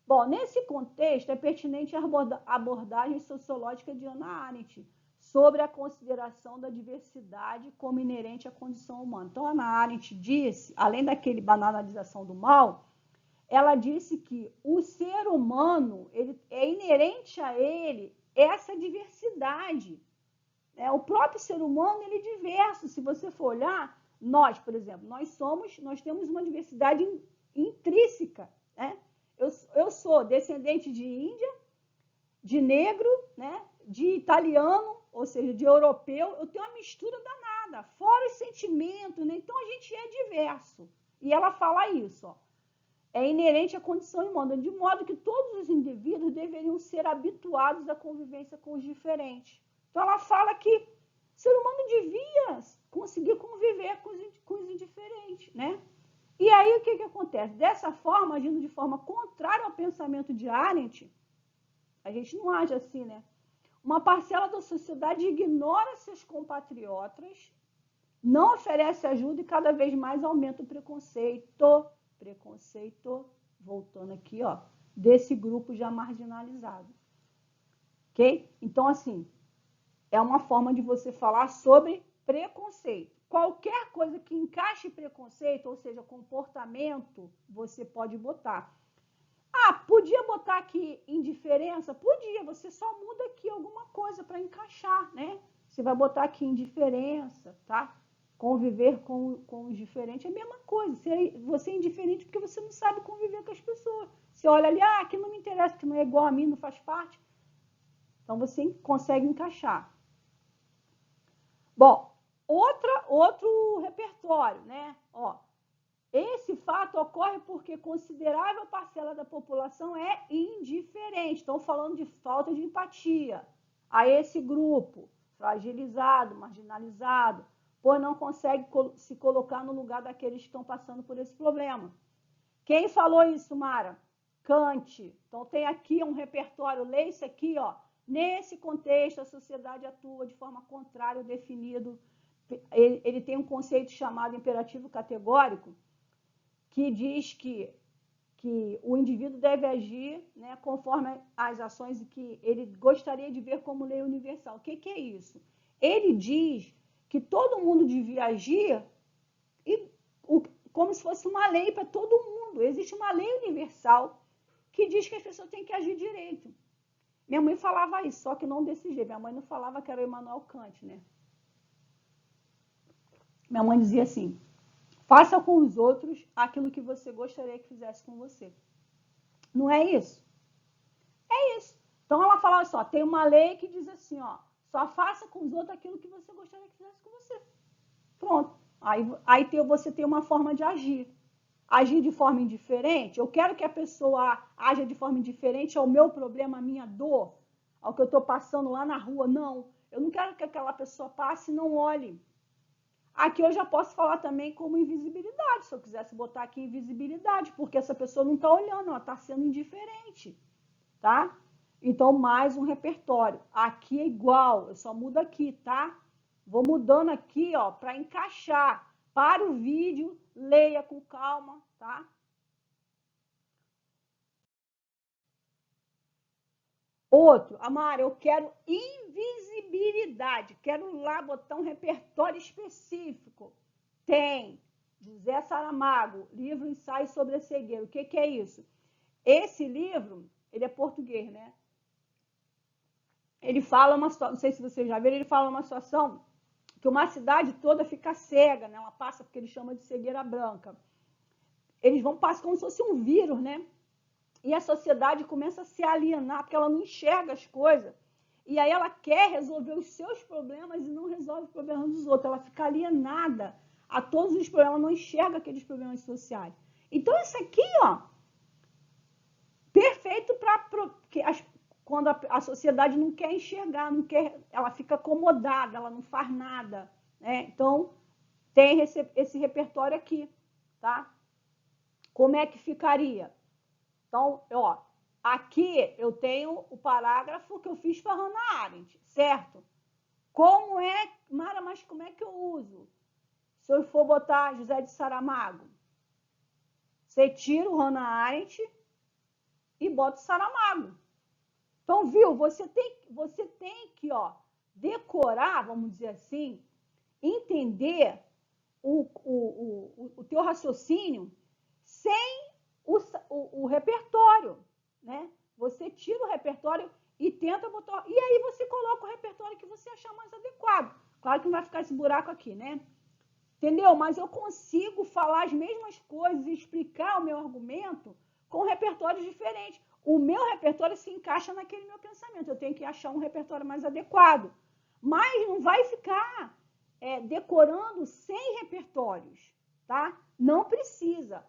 Bom, nesse contexto, é pertinente a abordagem sociológica de Hannah Arendt sobre a consideração da diversidade como inerente à condição humana. Então, Hannah Arendt disse, além daquele banalização do mal, ela disse que o ser humano é inerente a ele essa diversidade. O próprio ser humano ele é diverso. Se você for olhar, nós, por exemplo, nós temos uma diversidade intrínseca, né? Eu sou descendente de índia, de negro, né? De italiano, ou seja, de europeu, eu tenho uma mistura danada, fora os sentimentos, né? Então a gente é diverso. E ela fala isso, ó. É inerente à condição humana, de modo que todos os indivíduos deveriam ser habituados à convivência com os diferentes. Então ela fala que o ser humano devia conseguir conviver com os indiferentes, né? E aí o que acontece? Dessa forma, agindo de forma contrária ao pensamento de Arendt, a gente não age assim, né? Uma parcela da sociedade ignora seus compatriotas, não oferece ajuda e cada vez mais aumenta o preconceito, voltando aqui, ó, desse grupo já marginalizado. Ok? Então, assim, é uma forma de você falar sobre preconceito. Qualquer coisa que encaixe preconceito, ou seja, comportamento, você pode botar. Ah, podia botar aqui indiferença? Podia, você só muda aqui alguma coisa para encaixar, né? Você vai botar aqui indiferença, tá? Conviver com os diferentes é a mesma coisa. Você é indiferente porque você não sabe conviver com as pessoas. Você olha ali, ah, aqui não me interessa, que não é igual a mim, não faz parte. Então você consegue encaixar. Bom, outro repertório, né? Ó, esse fato ocorre porque considerável parcela da população é indiferente. Estão falando de falta de empatia a esse grupo fragilizado, marginalizado, pois não consegue se colocar no lugar daqueles que estão passando por esse problema. Quem falou isso, Mara? Kant. Então tem aqui um repertório, leia isso aqui, ó. Nesse contexto, a sociedade atua de forma contrária ao definido. Ele tem um conceito chamado imperativo categórico, que diz que o indivíduo deve agir, né, conforme as ações que ele gostaria de ver como lei universal. O que é isso? Ele diz que todo mundo devia agir como se fosse uma lei para todo mundo. Existe uma lei universal que diz que as pessoas têm que agir direito. Minha mãe falava isso, só que não desse jeito. Minha mãe não falava que era o Immanuel Kant, né? Minha mãe dizia assim: faça com os outros aquilo que você gostaria que fizesse com você. Não é isso? É isso. Então ela falava assim, ó, tem uma lei que diz assim, ó, só faça com os outros aquilo que você gostaria que fizesse com você. Pronto. Aí você tem uma forma de agir. Agir de forma indiferente, eu quero que a pessoa haja de forma indiferente ao meu problema, à minha dor, ao que eu estou passando lá na rua. Não, eu não quero que aquela pessoa passe e não olhe. Aqui eu já posso falar também como invisibilidade, se eu quisesse botar aqui invisibilidade, porque essa pessoa não está olhando, ela está sendo indiferente, tá? Então, mais um repertório. Aqui é igual, eu só mudo aqui, tá? Vou mudando aqui, ó, para encaixar. Para o vídeo, leia com calma, tá? Outro, Amara, eu quero invisibilidade. Quero lá botar um repertório específico. Tem José Saramago, livro Ensaio sobre a Cegueira. O que é isso? Esse livro, ele é português, né? Ele fala uma situação, não sei se vocês já viram, ele fala uma situação que uma cidade toda fica cega, né? Ela passa porque ele chama de cegueira branca. Eles vão passar como se fosse um vírus, né? E a sociedade começa a se alienar, porque ela não enxerga as coisas. E aí ela quer resolver os seus problemas e não resolve os problemas dos outros. Ela fica alienada a todos os problemas, ela não enxerga aqueles problemas sociais. Então, isso aqui, ó, perfeito para quando a sociedade não quer enxergar, não quer, ela fica acomodada, ela não faz nada, né? Então, tem esse repertório aqui, tá? Como é que ficaria? Então, ó, aqui eu tenho o parágrafo que eu fiz para Hannah Arendt, certo? Como é, Mara, mas como é que eu uso? Se eu for botar José de Saramago, você tira o Hannah Arendt e bota o Saramago. Então, viu? Você tem que, ó, decorar, vamos dizer assim, entender o teu raciocínio sem o repertório, né? Você tira o repertório e tenta botar... E aí você coloca o repertório que você achar mais adequado. Claro que não vai ficar esse buraco aqui, né? Entendeu? Mas eu consigo falar as mesmas coisas e explicar o meu argumento com repertórios diferentes. O meu repertório se encaixa naquele meu pensamento. Eu tenho que achar um repertório mais adequado. Mas não vai ficar decorando 100 repertórios, tá? Não precisa.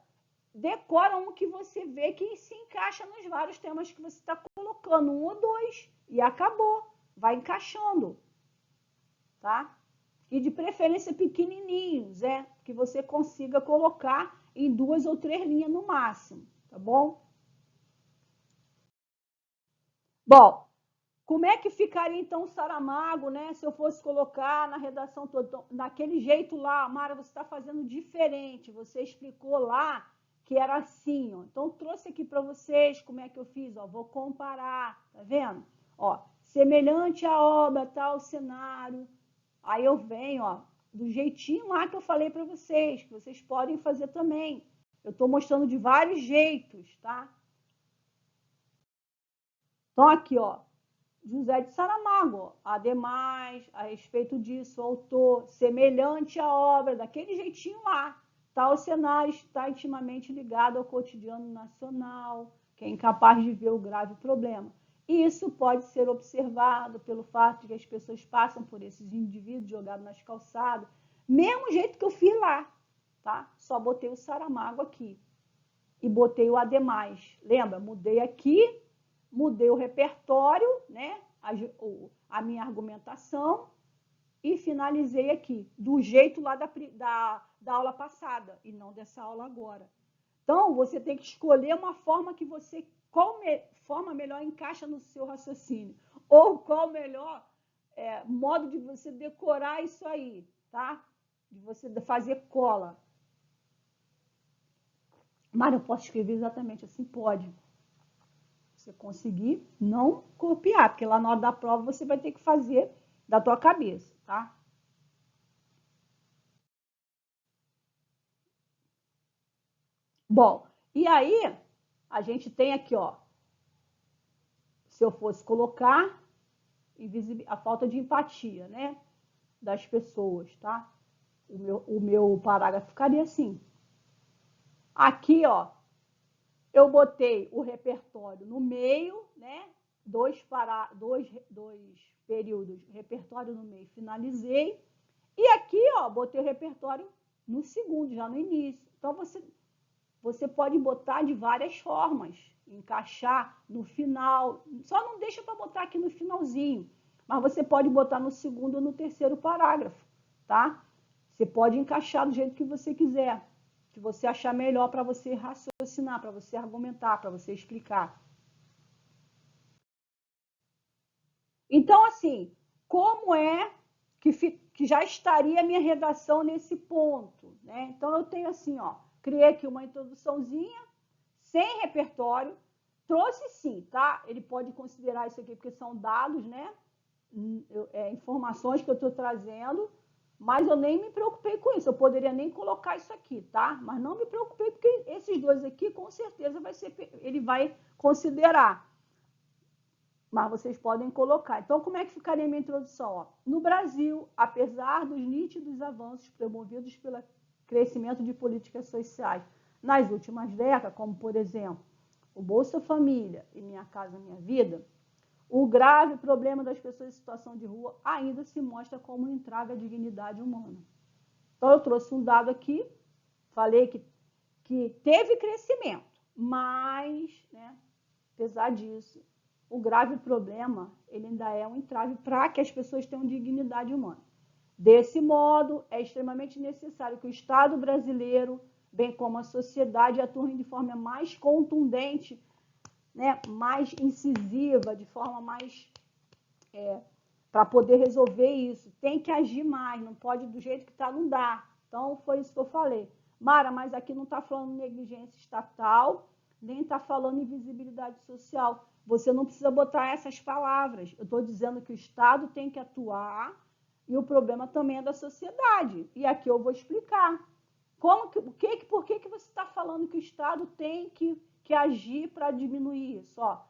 Decora um que você vê que se encaixa nos vários temas que você está colocando, 1 ou 2, e acabou. Vai encaixando, tá? E de preferência pequenininhos, que você consiga colocar em 2 ou 3 linhas no máximo, tá bom? Bom, como é que ficaria então o Saramago, né? Se eu fosse colocar na redação toda, daquele jeito lá, Mara, você está fazendo diferente, você explicou lá que era assim, ó. Então trouxe aqui para vocês como é que eu fiz, ó, vou comparar, tá vendo? Ó, semelhante à obra, tal cenário. Aí eu venho, ó, do jeitinho lá que eu falei para vocês, que vocês podem fazer também. Eu estou mostrando de vários jeitos, tá? Então aqui, ó, José de Saramago, ademais, a respeito disso, autor, semelhante à obra, daquele jeitinho lá, tal cenário está intimamente ligado ao cotidiano nacional, que é incapaz de ver o grave problema. E isso pode ser observado pelo fato de que as pessoas passam por esses indivíduos jogados nas calçadas, mesmo jeito que eu fiz lá, tá? Só botei o Saramago aqui e botei o ademais. Lembra? Mudei aqui, mudei o repertório, né? A minha argumentação e finalizei aqui, do jeito lá da aula passada e não dessa aula agora. Então, você tem que escolher uma forma que você, forma melhor encaixa no seu raciocínio, ou qual melhor modo de você decorar isso aí, tá? De você fazer cola. Mas eu posso escrever exatamente assim? Pode. Você conseguir não copiar, porque lá na hora da prova você vai ter que fazer da tua cabeça, tá? Bom, e aí a gente tem aqui, ó, se eu fosse colocar a falta de empatia, né, das pessoas, tá? O meu parágrafo ficaria assim. Aqui, ó, eu botei o repertório no meio, né? Dois períodos, repertório no meio, finalizei. E aqui, ó, botei o repertório no segundo, já no início. Então, você pode botar de várias formas, encaixar no final. Só não deixa para botar aqui no finalzinho, mas você pode botar no segundo ou no terceiro parágrafo, tá? Você pode encaixar do jeito que você quiser, que você achar melhor para você raciocinar, para você argumentar, para você explicar. Então, assim, como é que já estaria a minha redação nesse ponto, né? Então, eu tenho assim, ó, criei aqui uma introduçãozinha, sem repertório, trouxe sim, tá? Ele pode considerar isso aqui, porque são dados, né? Informações que eu estou trazendo, mas eu nem me preocupei com isso, eu poderia nem colocar isso aqui, tá? Mas não me preocupei, porque esses dois aqui, com certeza, ele vai considerar. Mas vocês podem colocar. Então, como é que ficaria a minha introdução? Ó, no Brasil, apesar dos nítidos avanços promovidos pelo crescimento de políticas sociais nas últimas décadas, como, por exemplo, o Bolsa Família e Minha Casa Minha Vida, o grave problema das pessoas em situação de rua ainda se mostra como um entrave à dignidade humana. Então, eu trouxe um dado aqui, falei que teve crescimento, mas, né, apesar disso, o grave problema ele ainda é um entrave para que as pessoas tenham dignidade humana. Desse modo, é extremamente necessário que o Estado brasileiro, bem como a sociedade, atuem de forma mais contundente, né, mais incisiva, de forma mais para poder resolver isso. Tem que agir mais, não pode do jeito que está, não dá. Então, foi isso que eu falei. Mara, mas aqui não está falando negligência estatal, nem está falando invisibilidade social. Você não precisa botar essas palavras. Eu estou dizendo que o Estado tem que atuar e o problema também é da sociedade. E aqui eu vou explicar. Por que você está falando que o Estado tem que agir para diminuir isso? Ó,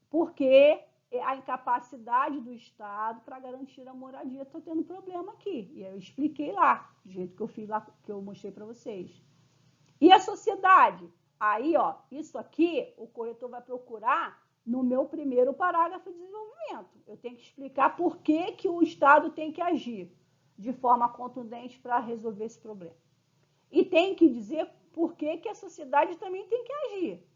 porque a incapacidade do Estado para garantir a moradia está tendo problema aqui. E eu expliquei lá, do jeito que eu fiz lá, que eu mostrei para vocês. E a sociedade? Aí, ó, isso aqui, o corretor vai procurar no meu primeiro parágrafo de desenvolvimento. Eu tenho que explicar por que, que o Estado tem que agir de forma contundente para resolver esse problema. E tem que dizer por que, que a sociedade também tem que agir.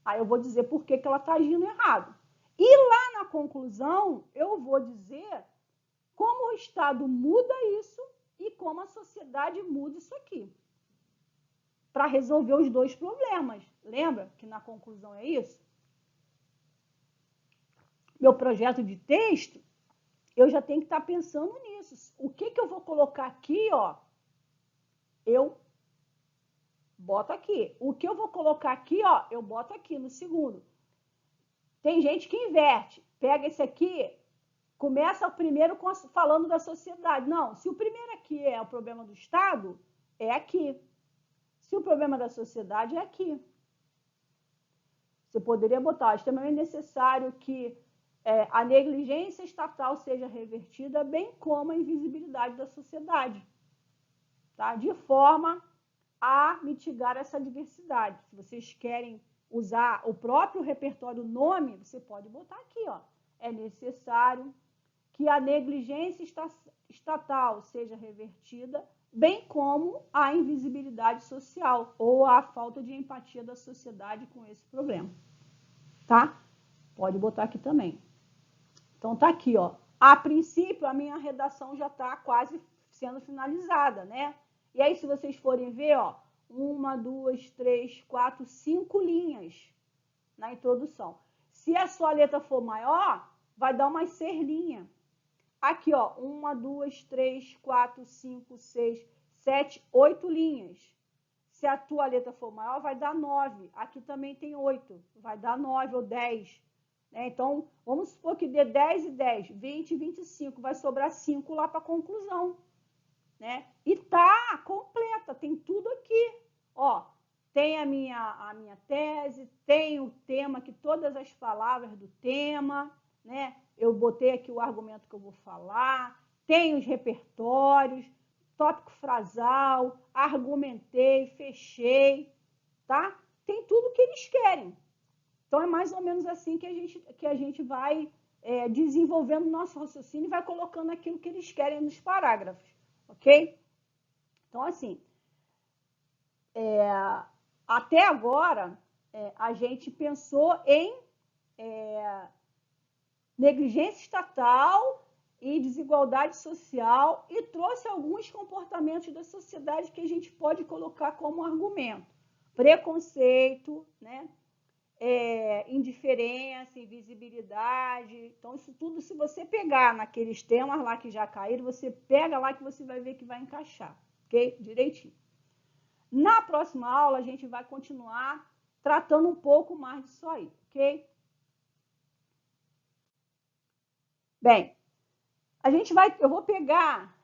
Aí eu vou dizer por que, que ela está agindo errado. E lá na conclusão, eu vou dizer como o Estado muda isso e como a sociedade muda isso aqui. Para resolver os dois problemas. Lembra que na conclusão é isso? Meu projeto de texto, eu já tenho que estar pensando nisso. O que, que eu vou colocar aqui, ó? Eu boto aqui. O que eu vou colocar aqui, ó? Eu boto aqui no segundo. Tem gente que inverte. Pega esse aqui, começa o primeiro falando da sociedade. Não, se o primeiro aqui é o problema do Estado, é aqui. Se o problema da sociedade, é aqui. Você poderia botar, extremamente necessário que a negligência estatal seja revertida, bem como a invisibilidade da sociedade, tá? De forma a mitigar essa diversidade. Se vocês querem usar o próprio repertório nome, você pode botar aqui, ó. É necessário que a negligência estatal seja revertida, bem como a invisibilidade social ou a falta de empatia da sociedade com esse problema, tá? Pode botar aqui também. Então, tá aqui, ó. A princípio, a minha redação já está quase sendo finalizada, né? E aí, se vocês forem ver, ó, 1, 2, 3, 4, 5 linhas na introdução. Se a sua letra for maior, vai dar umas 6 linhas. Aqui, ó, 1, 2, 3, 4, 5, 6, 7, 8 linhas. Se a tua letra for maior, vai dar 9. Aqui também tem 8. Vai dar 9 ou 10. Então, vamos supor que dê 10 e 10, 20 e 25. Vai sobrar 5 lá para a conclusão. Né? E tá completa, tem tudo aqui. Ó, tem a minha tese, tem o tema, aqui todas as palavras do tema, né? Eu botei aqui o argumento que eu vou falar, tem os repertórios, tópico frasal, argumentei, fechei, tá? Tem tudo que eles querem. Então, é mais ou menos assim que a gente vai desenvolvendo o nosso raciocínio e vai colocando aquilo que eles querem nos parágrafos, ok? Então, assim, até agora, a gente pensou em negligência estatal e desigualdade social e trouxe alguns comportamentos da sociedade que a gente pode colocar como argumento. Preconceito, né? Indiferença, invisibilidade. Então, isso tudo, se você pegar naqueles temas lá que já caíram, você pega lá que você vai ver que vai encaixar, ok? Direitinho. Na próxima aula, a gente vai continuar tratando um pouco mais disso aí, ok? Bem, eu vou pegar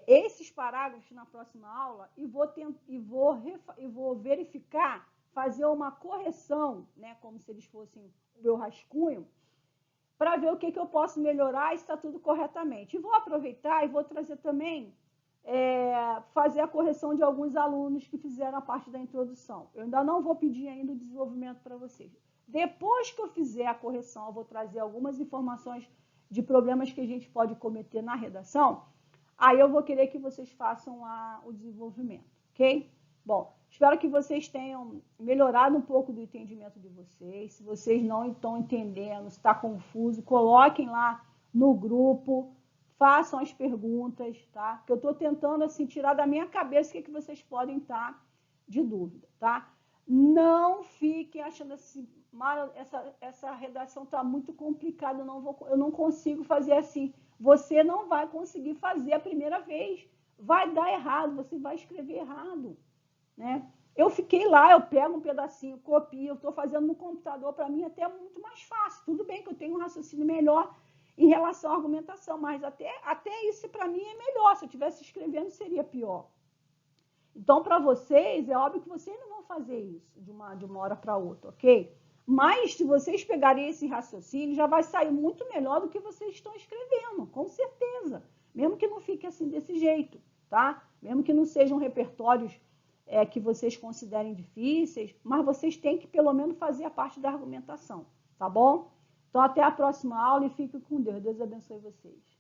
esses parágrafos na próxima aula e vou verificar, fazer uma correção, né, como se eles fossem o meu rascunho, para ver o que eu posso melhorar e se está tudo corretamente. E vou aproveitar e vou trazer também, fazer a correção de alguns alunos que fizeram a parte da introdução. Eu ainda não vou pedir ainda o desenvolvimento para vocês. Depois que eu fizer a correção, eu vou trazer algumas informações de problemas que a gente pode cometer na redação, aí eu vou querer que vocês façam o desenvolvimento, ok? Bom, espero que vocês tenham melhorado um pouco do entendimento de vocês. Se vocês não estão entendendo, se está confuso, coloquem lá no grupo, façam as perguntas, tá? Que eu estou tentando, assim, tirar da minha cabeça o que vocês podem estar de dúvida, tá? Não fiquem achando assim, essa redação está muito complicada, eu não consigo fazer assim. Você não vai conseguir fazer a primeira vez. Vai dar errado, você vai escrever errado, né? Eu fiquei lá, eu pego um pedacinho, copio, eu estou fazendo no computador, para mim até é muito mais fácil. Tudo bem que eu tenho um raciocínio melhor em relação à argumentação, mas até isso para mim é melhor. Se eu estivesse escrevendo, seria pior. Então, para vocês, é óbvio que vocês não vão fazer isso de uma hora para outra, ok? Mas, se vocês pegarem esse raciocínio, já vai sair muito melhor do que vocês estão escrevendo, com certeza. Mesmo que não fique assim desse jeito, tá? Mesmo que não sejam repertórios que vocês considerem difíceis, mas vocês têm que pelo menos fazer a parte da argumentação, tá bom? Então até a próxima aula e fiquem com Deus. Deus abençoe vocês.